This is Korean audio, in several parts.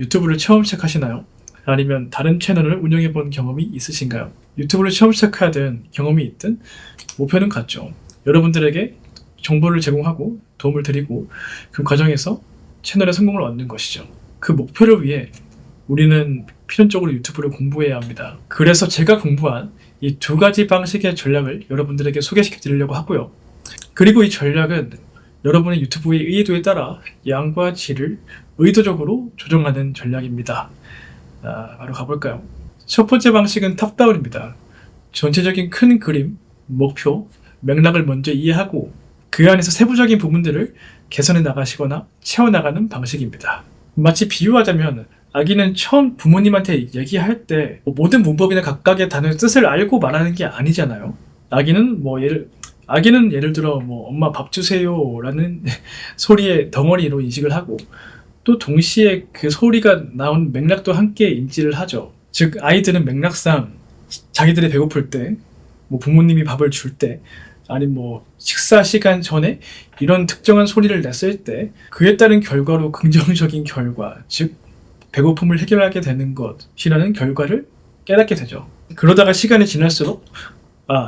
유튜브를 처음 시작하시나요? 아니면 다른 채널을 운영해 본 경험이 있으신가요? 유튜브를 처음 시작하든 경험이 있든 목표는 같죠. 여러분들에게 정보를 제공하고 도움을 드리고 그 과정에서 채널의 성공을 얻는 것이죠. 그 목표를 위해 우리는 필연적으로 유튜브를 공부해야 합니다. 그래서 제가 공부한 이 두 가지 방식의 전략을 여러분들에게 소개시켜 드리려고 하고요. 그리고 이 전략은 여러분의 유튜브의 의도에 따라 양과 질을 의도적으로 조정하는 전략입니다. 바로 가볼까요? 첫 번째 방식은 탑다운입니다. 전체적인 큰 그림, 목표, 맥락을 먼저 이해하고 그 안에서 세부적인 부분들을 개선해 나가시거나 채워나가는 방식입니다. 마치 비유하자면 아기는 처음 부모님한테 얘기할 때 모든 문법이나 각각의 단어의 뜻을 알고 말하는 게 아니잖아요. 아기는 예를 들어 엄마 밥 주세요 라는 소리의 덩어리로 인식을 하고 또 동시에 그 소리가 나온 맥락도 함께 인지를 하죠. 즉 아이들은 맥락상 자기들이 배고플 때 부모님이 밥을 줄 때 아니 식사 시간 전에 이런 특정한 소리를 냈을 때 그에 따른 결과로 긍정적인 결과, 즉 배고픔을 해결하게 되는 것이라는 결과를 깨닫게 되죠. 그러다가 시간이 지날수록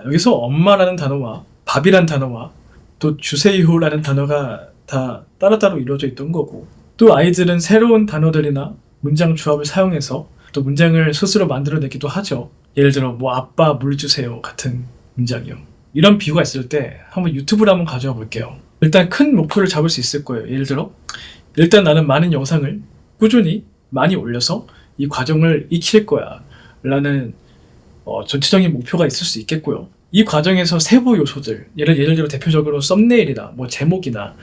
여기서 엄마라는 단어와 밥이란 단어와 또 주세요라는 단어가 다 따로따로 이루어져 있던 거고, 또 아이들은 새로운 단어들이나 문장 조합을 사용해서 또 문장을 스스로 만들어내기도 하죠. 예를 들어 아빠 물 주세요 같은 문장이요. 이런 비유가 있을 때 한번 유튜브를 한번 가져와 볼게요. 일단 큰 목표를 잡을 수 있을 거예요. 예를 들어 일단 나는 많은 영상을 꾸준히 많이 올려서 이 과정을 익힐 거야 라는 전체적인 목표가 있을 수 있겠고요. 이 과정에서 세부 요소들, 예를 들어 대표적으로 썸네일이나 제목이나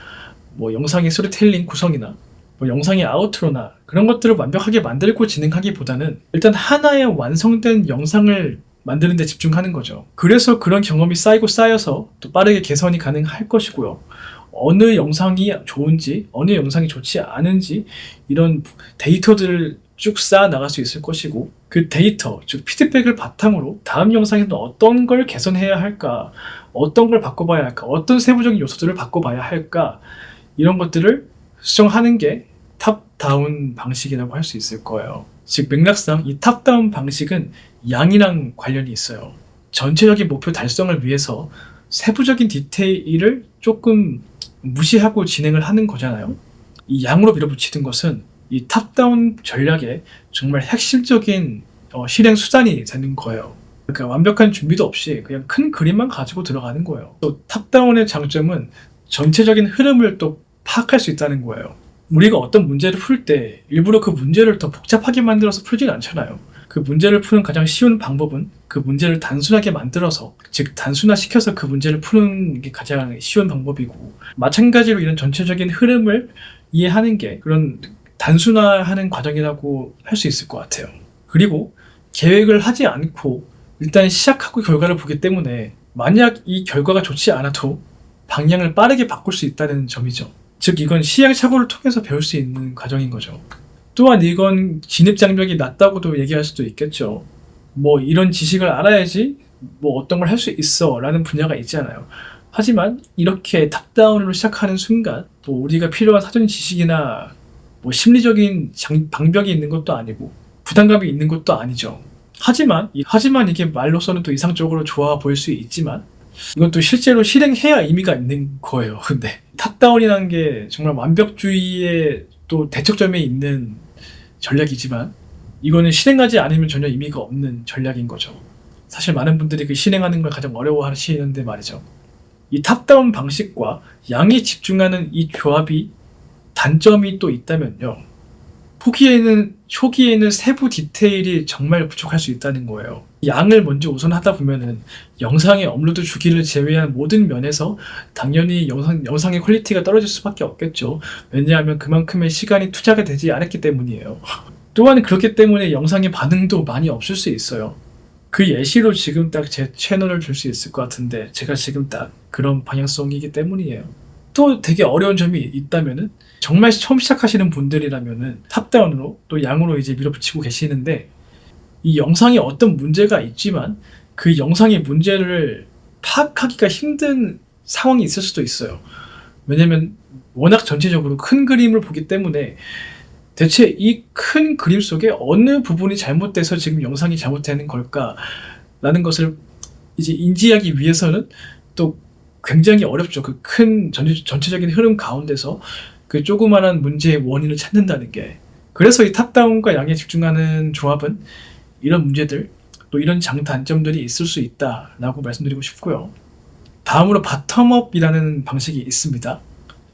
영상의 스토리텔링 구성이나 영상의 아우트로나 그런 것들을 완벽하게 만들고 진행하기보다는 일단 하나의 완성된 영상을 만드는 데 집중하는 거죠. 그래서 그런 경험이 쌓여서 또 빠르게 개선이 가능할 것이고요. 어느 영상이 좋은지 어느 영상이 좋지 않은지 이런 데이터들을 쭉 쌓아 나갈 수 있을 것이고, 그 데이터, 즉 피드백을 바탕으로 다음 영상에는 어떤 걸 개선해야 할까, 어떤 걸 바꿔봐야 할까, 어떤 세부적인 요소들을 바꿔봐야 할까, 이런 것들을 수정하는 게 탑다운 방식이라고 할 수 있을 거예요. 즉 맥락상 이 탑다운 방식은 양이랑 관련이 있어요. 전체적인 목표 달성을 위해서 세부적인 디테일을 조금 무시하고 진행을 하는 거잖아요. 이 양으로 밀어붙이는 것은 이 탑다운 전략의 정말 핵심적인 실행 수단이 되는 거예요. 그러니까 완벽한 준비도 없이 그냥 큰 그림만 가지고 들어가는 거예요. 또 탑다운의 장점은 전체적인 흐름을 또 파악할 수 있다는 거예요. 우리가 어떤 문제를 풀 때 일부러 그 문제를 더 복잡하게 만들어서 풀진 않잖아요. 그 문제를 푸는 가장 쉬운 방법은 그 문제를 단순하게 만들어서, 즉 단순화시켜서 그 문제를 푸는 게 가장 쉬운 방법이고, 마찬가지로 이런 전체적인 흐름을 이해하는 게 그런 단순화하는 과정이라고 할 수 있을 것 같아요. 그리고 계획을 하지 않고 일단 시작하고 결과를 보기 때문에 만약 이 결과가 좋지 않아도 방향을 빠르게 바꿀 수 있다는 점이죠. 즉 이건 시행착오를 통해서 배울 수 있는 과정인 거죠. 또한 이건 진입장벽이 낮다고도 얘기할 수도 있겠죠. 이런 지식을 알아야지 어떤 걸 할 수 있어 라는 분야가 있잖아요. 하지만 이렇게 탑다운으로 시작하는 순간 우리가 필요한 사전 지식이나 심리적인 방벽이 있는 것도 아니고 부담감이 있는 것도 아니죠. 하지만 이게 말로서는 또 이상적으로 좋아 보일 수 있지만 이건 또 실제로 실행해야 의미가 있는 거예요. 근데 탑다운이라는 게 정말 완벽주의의 또 대척점에 있는 전략이지만 이거는 실행하지 않으면 전혀 의미가 없는 전략인 거죠. 사실 많은 분들이 그 실행하는 걸 가장 어려워하시는데 말이죠. 이 탑다운 방식과 양에 집중하는 이 조합이 단점이 또 있다면요. 초기에는 세부 디테일이 정말 부족할 수 있다는 거예요. 양을 먼저 우선하다 보면은 영상의 업로드 주기를 제외한 모든 면에서 당연히 영상의 퀄리티가 떨어질 수밖에 없겠죠. 왜냐하면 그만큼의 시간이 투자가 되지 않았기 때문이에요. 또한 그렇기 때문에 영상의 반응도 많이 없을 수 있어요. 그 예시로 지금 딱 제 채널을 줄 수 있을 것 같은데 제가 지금 딱 그런 방향성이기 때문이에요. 또 되게 어려운 점이 있다면은 정말 처음 시작하시는 분들이라면은 탑다운으로 또 양으로 이제 밀어붙이고 계시는데 이 영상에 어떤 문제가 있지만 그 영상의 문제를 파악하기가 힘든 상황이 있을 수도 있어요. 왜냐면 워낙 전체적으로 큰 그림을 보기 때문에 대체 이 큰 그림 속에 어느 부분이 잘못돼서 지금 영상이 잘못되는 걸까? 라는 것을 이제 인지하기 위해서는 또 굉장히 어렵죠. 그 큰 전체적인 흐름 가운데서 그 조그만한 문제의 원인을 찾는다는 게. 그래서 이 탑다운과 양에 집중하는 조합은 이런 문제들, 또 이런 장단점들이 있을 수 있다라고 말씀드리고 싶고요. 다음으로 바텀업이라는 방식이 있습니다.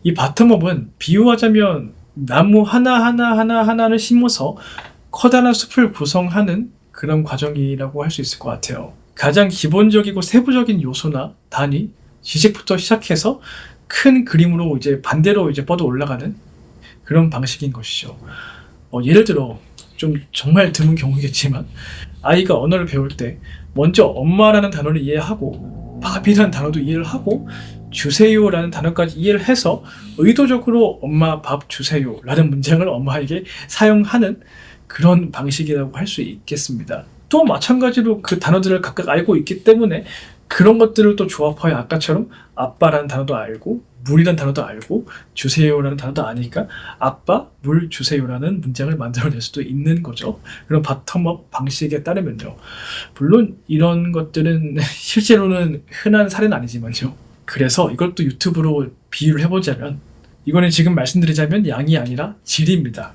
이 바텀업은 비유하자면 나무 하나를 심어서 커다란 숲을 구성하는 그런 과정이라고 할 수 있을 것 같아요. 가장 기본적이고 세부적인 요소나 단위, 지식부터 시작해서 큰 그림으로 이제 반대로 이제 뻗어 올라가는 그런 방식인 것이죠. 예를 들어 좀 정말 드문 경우겠지만 아이가 언어를 배울 때 먼저 엄마라는 단어를 이해하고 밥이라는 단어도 이해를 하고 주세요라는 단어까지 이해를 해서 의도적으로 엄마 밥 주세요 라는 문장을 엄마에게 사용하는 그런 방식이라고 할 수 있겠습니다. 또 마찬가지로 그 단어들을 각각 알고 있기 때문에 그런 것들을 또 조합하여 아까처럼 아빠라는 단어도 알고 물이라는 단어도 알고 주세요라는 단어도 아니까 아빠 물 주세요라는 문장을 만들어낼 수도 있는 거죠. 그런 바텀업 방식에 따르면요. 물론 이런 것들은 실제로는 흔한 사례는 아니지만요. 그래서 이걸 또 유튜브로 비유를 해보자면 이거는 지금 말씀드리자면 양이 아니라 질입니다.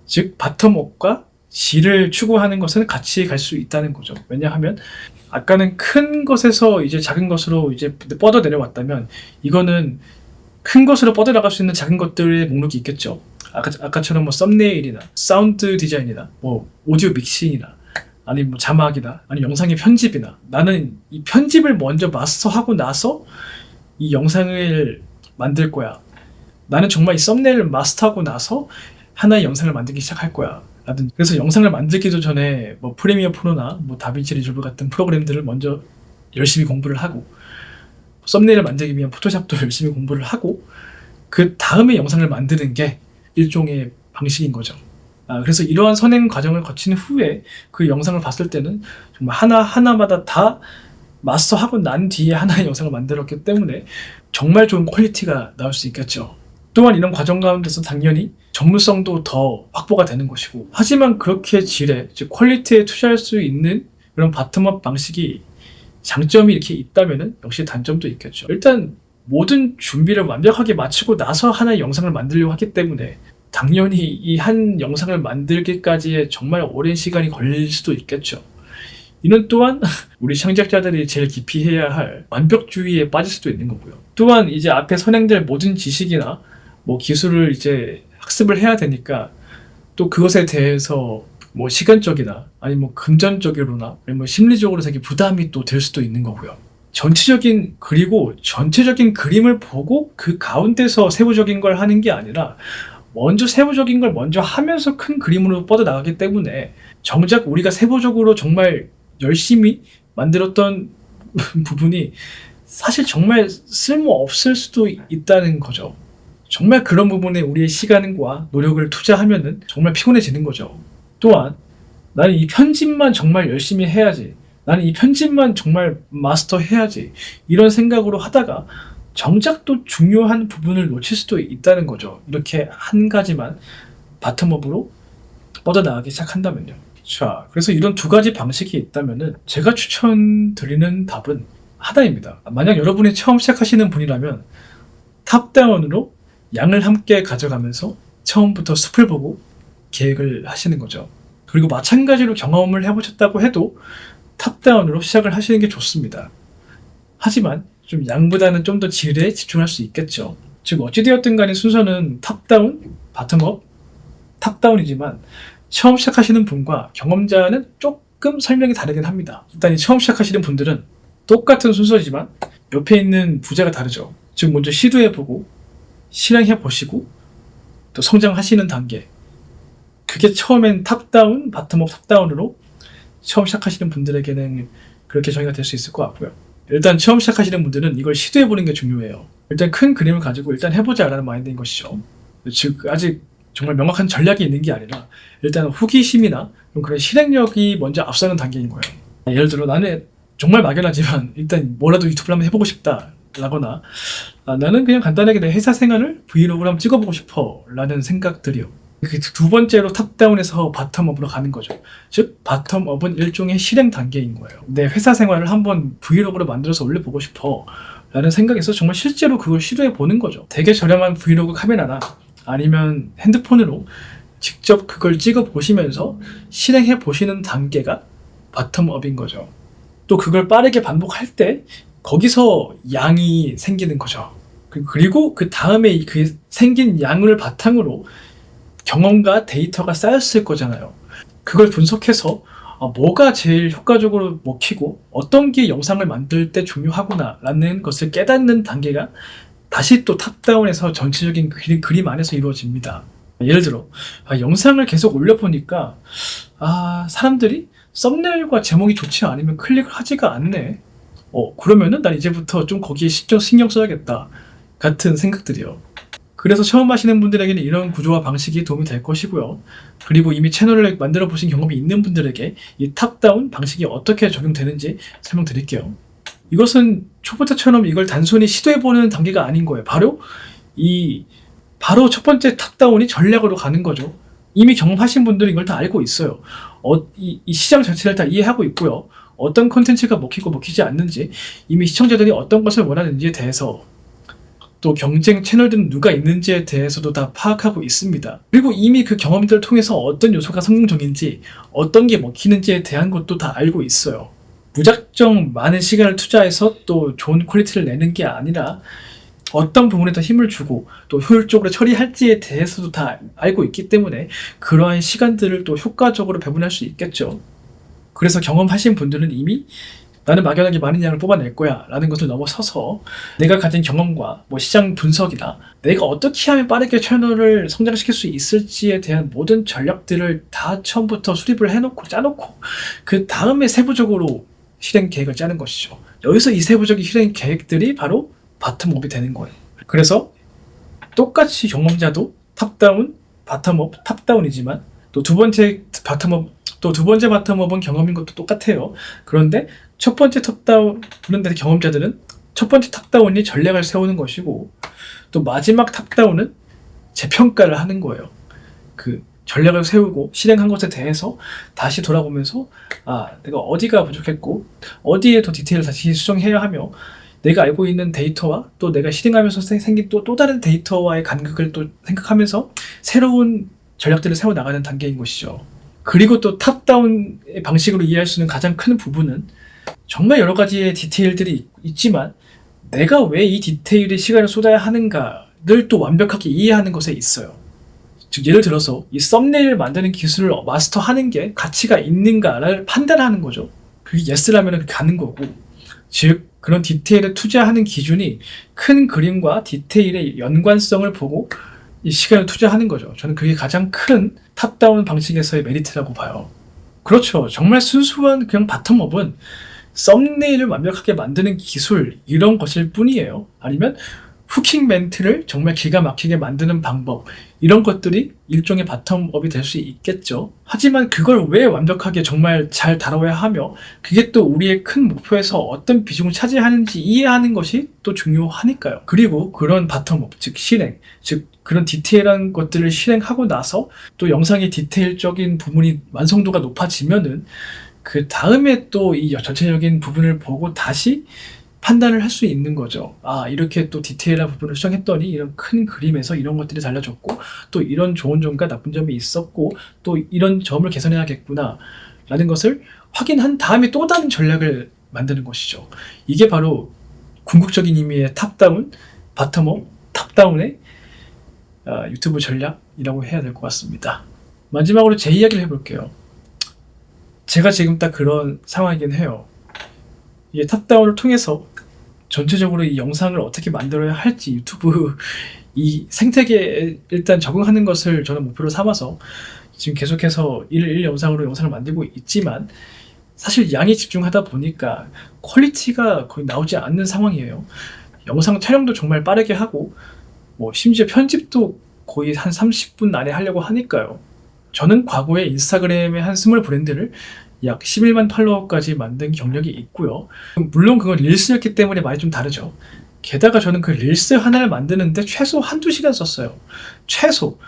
즉 바텀업과 질을 추구하는 것은 같이 갈 수 있다는 거죠. 왜냐하면 아까는 큰 것에서 이제 작은 것으로 이제 뻗어 내려왔다면 이거는 큰 것으로 뻗어 나갈 수 있는 작은 것들의 목록이 있겠죠. 아까처럼 뭐 썸네일이나 사운드 디자인이나 뭐 오디오 믹싱이나 아니면 뭐 자막이나 아니면 영상의 편집이나 나는 이 편집을 먼저 마스터하고 나서 이 영상을 만들 거야. 나는 정말 이 썸네일을 마스터하고 나서 하나의 영상을 만들기 시작할 거야. 그래서 영상을 만들기도 전에 뭐 프리미어 프로나 뭐 다빈치 리졸브 같은 프로그램들을 먼저 열심히 공부를 하고 썸네일을 만들기 위한 포토샵도 열심히 공부를 하고 그 다음에 영상을 만드는 게 일종의 방식인 거죠. 그래서 이러한 선행 과정을 거친 후에 그 영상을 봤을 때는 정말 하나마다 다 마스터하고 난 뒤에 하나의 영상을 만들었기 때문에 정말 좋은 퀄리티가 나올 수 있겠죠. 또한 이런 과정 가운데서 당연히 전문성도 더 확보가 되는 것이고 하지만 그렇게 질에, 즉 퀄리티에 투자할 수 있는 그런 바텀업 방식이 장점이 이렇게 있다면 역시 단점도 있겠죠. 일단 모든 준비를 완벽하게 마치고 나서 하나의 영상을 만들려고 하기 때문에 당연히 이 한 영상을 만들기까지의 정말 오랜 시간이 걸릴 수도 있겠죠. 이는 또한 우리 창작자들이 제일 기피해야 할 완벽주의에 빠질 수도 있는 거고요. 또한 이제 앞에 선행될 모든 지식이나 뭐 기술을 이제 학습을 해야 되니까 또 그것에 대해서 뭐 시간적이나 아니면 뭐 금전적으로나 아니면 뭐 심리적으로 되게 부담이 또 될 수도 있는 거고요. 전체적인 그림을 보고 그 가운데서 세부적인 걸 하는 게 아니라 먼저 세부적인 걸 먼저 하면서 큰 그림으로 뻗어나가기 때문에 정작 우리가 세부적으로 정말 열심히 만들었던 부분이 사실 정말 쓸모없을 수도 있다는 거죠. 정말 그런 부분에 우리의 시간과 노력을 투자하면은 정말 피곤해지는 거죠. 또한 나는 이 편집만 정말 열심히 해야지, 나는 이 편집만 정말 마스터해야지 이런 생각으로 하다가 정작 또 중요한 부분을 놓칠 수도 있다는 거죠. 이렇게 한 가지만 바텀업으로 뻗어나가기 시작한다면요. 자, 그래서 이런 두 가지 방식이 있다면은 제가 추천드리는 답은 하나입니다. 만약 여러분이 처음 시작하시는 분이라면 탑다운으로 양을 함께 가져가면서 처음부터 숲을 보고 계획을 하시는 거죠. 그리고 마찬가지로 경험을 해보셨다고 해도 탑다운으로 시작을 하시는 게 좋습니다. 하지만 좀 양보다는 좀 더 질에 집중할 수 있겠죠. 즉 어찌되었든 간에 순서는 탑다운, 바텀업, 탑다운이지만 처음 시작하시는 분과 경험자는 조금 설명이 다르긴 합니다. 일단 처음 시작하시는 분들은 똑같은 순서지만 옆에 있는 부자가 다르죠. 즉 먼저 시도해보고 실행해보시고 또 성장하시는 단계, 그게 처음엔 탑다운, 바텀업 탑다운으로 처음 시작하시는 분들에게는 그렇게 정의가 될 수 있을 것 같고요. 일단 처음 시작하시는 분들은 이걸 시도해보는 게 중요해요. 일단 큰 그림을 가지고 일단 해보자 라는 마인드인 것이죠. 즉 아직 정말 명확한 전략이 있는 게 아니라 일단 호기심이나 그런 실행력이 먼저 앞서는 단계인 거예요. 예를 들어 나는 정말 막연하지만 일단 뭐라도 유튜브를 한번 해보고 싶다 라거나 나는 그냥 간단하게 내 회사 생활을 브이로그로 한번 찍어보고 싶어 라는 생각들이요. 그 두 번째로 탑다운에서 바텀업으로 가는 거죠. 즉 바텀업은 일종의 실행 단계인 거예요. 내 회사 생활을 한번 브이로그로 만들어서 올려보고 싶어 라는 생각에서 정말 실제로 그걸 시도해 보는 거죠. 되게 저렴한 브이로그 카메라나 아니면 핸드폰으로 직접 그걸 찍어 보시면서 실행해 보시는 단계가 바텀업인 거죠. 또 그걸 빠르게 반복할 때 거기서 양이 생기는 거죠. 그리고 그 다음에 그 생긴 양을 바탕으로 경험과 데이터가 쌓였을 거잖아요. 그걸 분석해서 뭐가 제일 효과적으로 먹히고 어떤 게 영상을 만들 때 중요하구나 라는 것을 깨닫는 단계가 다시 또 탑다운에서 전체적인 그림 안에서 이루어집니다. 예를 들어 영상을 계속 올려보니까 사람들이 썸네일과 제목이 좋지 않으면 클릭을 하지가 않네. 그러면은 난 이제부터 좀 거기에 신경 써야겠다 같은 생각들이요. 그래서 처음 하시는 분들에게는 이런 구조와 방식이 도움이 될 것이고요. 그리고 이미 채널을 만들어 보신 경험이 있는 분들에게 이 탑다운 방식이 어떻게 적용되는지 설명드릴게요. 이것은 초보자처럼 이걸 단순히 시도해보는 단계가 아닌 거예요. 바로 첫 번째 탑다운이 전략으로 가는 거죠. 이미 경험하신 분들은 이걸 다 알고 있어요. 이 시장 자체를 다 이해하고 있고요. 어떤 콘텐츠가 먹히고 먹히지 않는지, 이미 시청자들이 어떤 것을 원하는지에 대해서, 또 경쟁 채널들은 누가 있는지에 대해서도 다 파악하고 있습니다. 그리고 이미 그 경험들을 통해서 어떤 요소가 성공적인지, 어떤 게 먹히는지에 대한 것도 다 알고 있어요. 무작정 많은 시간을 투자해서 또 좋은 퀄리티를 내는 게 아니라 어떤 부분에 더 힘을 주고 또 효율적으로 처리할지에 대해서도 다 알고 있기 때문에 그러한 시간들을 또 효과적으로 배분할 수 있겠죠. 그래서 경험하신 분들은 이미 나는 막연하게 많은 양을 뽑아낼 거야 라는 것을 넘어서서 내가 가진 경험과 시장 분석이나 내가 어떻게 하면 빠르게 채널을 성장시킬 수 있을지에 대한 모든 전략들을 다 처음부터 수립을 해놓고 짜놓고 그 다음에 세부적으로 실행 계획을 짜는 것이죠. 여기서 이 세부적인 실행 계획들이 바로 바텀업이 되는 거예요. 그래서 똑같이 경험자도 탑다운, 바텀업, 탑다운이지만 또 두 번째 바텀업은 경험인 것도 똑같아요. 그런데 경험자들은 첫 번째 탑다운이 전략을 세우는 것이고 또 마지막 탑다운은 재평가를 하는 거예요. 그 전략을 세우고 실행한 것에 대해서 다시 돌아보면서 내가 어디가 부족했고 어디에 더 디테일을 다시 수정해야 하며 내가 알고 있는 데이터와 또 내가 실행하면서 생긴 또 다른 데이터와의 간극을 또 생각하면서 새로운 전략들을 세워나가는 단계인 것이죠. 그리고 또 탑다운 방식으로 이해할 수 있는 가장 큰 부분은 정말 여러 가지의 디테일들이 있지만 내가 왜 이 디테일에 시간을 쏟아야 하는가를 또 완벽하게 이해하는 것에 있어요. 즉 예를 들어서 이 썸네일 만드는 기술을 마스터하는 게 가치가 있는가를 판단하는 거죠. 그게 예스라면 그렇게 가는 거고, 즉 그런 디테일에 투자하는 기준이 큰 그림과 디테일의 연관성을 보고 이 시간을 투자하는 거죠. 저는 그게 가장 큰 탑다운 방식에서의 메리트라고 봐요. 그렇죠. 정말 순수한 그냥 바텀업은 썸네일을 완벽하게 만드는 기술 이런 것일 뿐이에요. 아니면 후킹 멘트를 정말 기가 막히게 만드는 방법 이런 것들이 일종의 바텀업이 될 수 있겠죠. 하지만 그걸 왜 완벽하게 정말 잘 다뤄야 하며 그게 또 우리의 큰 목표에서 어떤 비중을 차지하는지 이해하는 것이 또 중요하니까요. 그리고 그런 바텀업, 즉 실행, 즉 그런 디테일한 것들을 실행하고 나서 또 영상의 디테일적인 부분이 완성도가 높아지면은 그 다음에 또 이 전체적인 부분을 보고 다시 판단을 할 수 있는 거죠. 이렇게 또 디테일한 부분을 수정했더니 이런 큰 그림에서 이런 것들이 달라졌고 또 이런 좋은 점과 나쁜 점이 있었고 또 이런 점을 개선해야겠구나 라는 것을 확인한 다음에 또 다른 전략을 만드는 것이죠. 이게 바로 궁극적인 의미의 탑다운, 바텀업, 탑다운의 유튜브 전략이라고 해야 될 것 같습니다. 마지막으로 제 이야기를 해볼게요. 제가 지금 딱 그런 상황이긴 해요. 이게 탑다운을 통해서 전체적으로 이 영상을 어떻게 만들어야 할지 유튜브 이 생태계에 일단 적응하는 것을 저는 목표로 삼아서 지금 계속해서 일 영상으로 영상을 만들고 있지만 사실 양이 집중하다 보니까 퀄리티가 거의 나오지 않는 상황이에요. 영상 촬영도 정말 빠르게 하고 심지어 편집도 거의 한 30분 안에 하려고 하니까요. 저는 과거에 인스타그램의 한 스몰 브랜드를 약 11만 팔로워까지 만든 경력이 있고요. 물론 그건 릴스였기 때문에 많이 좀 다르죠. 게다가 저는 그 릴스 하나를 만드는데 최소 한두 시간 썼어요. 최소.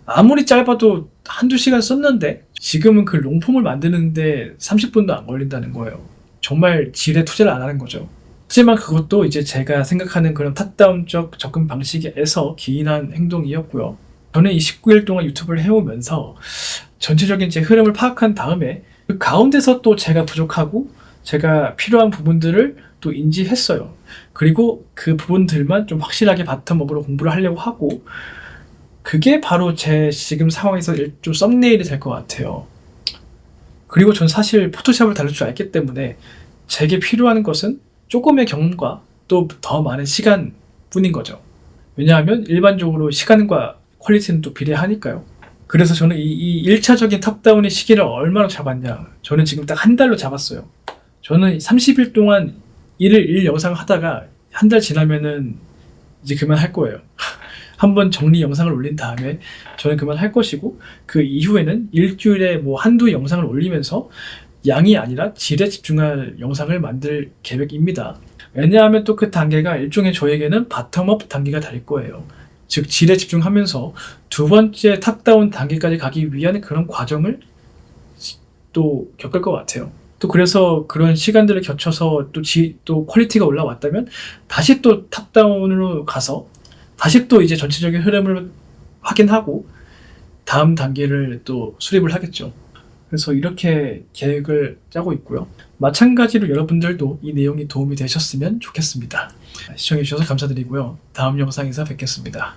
아무리 짧아도 한두 시간 썼는데 지금은 그 롱폼을 만드는데 30분도 안 걸린다는 거예요. 정말 질에 투자를 안 하는 거죠. 하지만 그것도 이제 제가 생각하는 그런 탑다운적 접근 방식에서 기인한 행동이었고요. 저는 이 19일 동안 유튜브를 해오면서 전체적인 제 흐름을 파악한 다음에 그 가운데서 또 제가 부족하고 제가 필요한 부분들을 또 인지했어요. 그리고 그 부분들만 좀 확실하게 바텀업으로 공부를 하려고 하고, 그게 바로 제 지금 상황에서 좀 썸네일이 될 것 같아요. 그리고 전 사실 포토샵을 다룰 줄 알기 때문에 제게 필요한 것은 조금의 경험과 또 더 많은 시간뿐인 거죠. 왜냐하면 일반적으로 시간과 퀄리티는 또 비례하니까요. 그래서 저는 이 1차적인 탑다운의 시기를 얼마나 잡았냐. 저는 지금 딱 한 달로 잡았어요. 저는 30일 동안 일 영상을 하다가 한 달 지나면은 이제 그만할 거예요. 한번 정리 영상을 올린 다음에 저는 그만할 것이고, 그 이후에는 일주일에 뭐 한두 영상을 올리면서 양이 아니라 질에 집중할 영상을 만들 계획입니다. 왜냐하면 또 그 단계가 일종의 저에게는 바텀업 단계가 될 거예요. 즉 질에 집중하면서 두 번째 탑다운 단계까지 가기 위한 그런 과정을 또 겪을 것 같아요. 또 그래서 그런 시간들을 거쳐서 또 퀄리티가 올라왔다면 다시 또 탑다운으로 가서 다시 또 이제 전체적인 흐름을 확인하고 다음 단계를 또 수립을 하겠죠. 그래서 이렇게 계획을 짜고 있고요. 마찬가지로 여러분들도 이 내용이 도움이 되셨으면 좋겠습니다. 시청해주셔서 감사드리고요. 다음 영상에서 뵙겠습니다.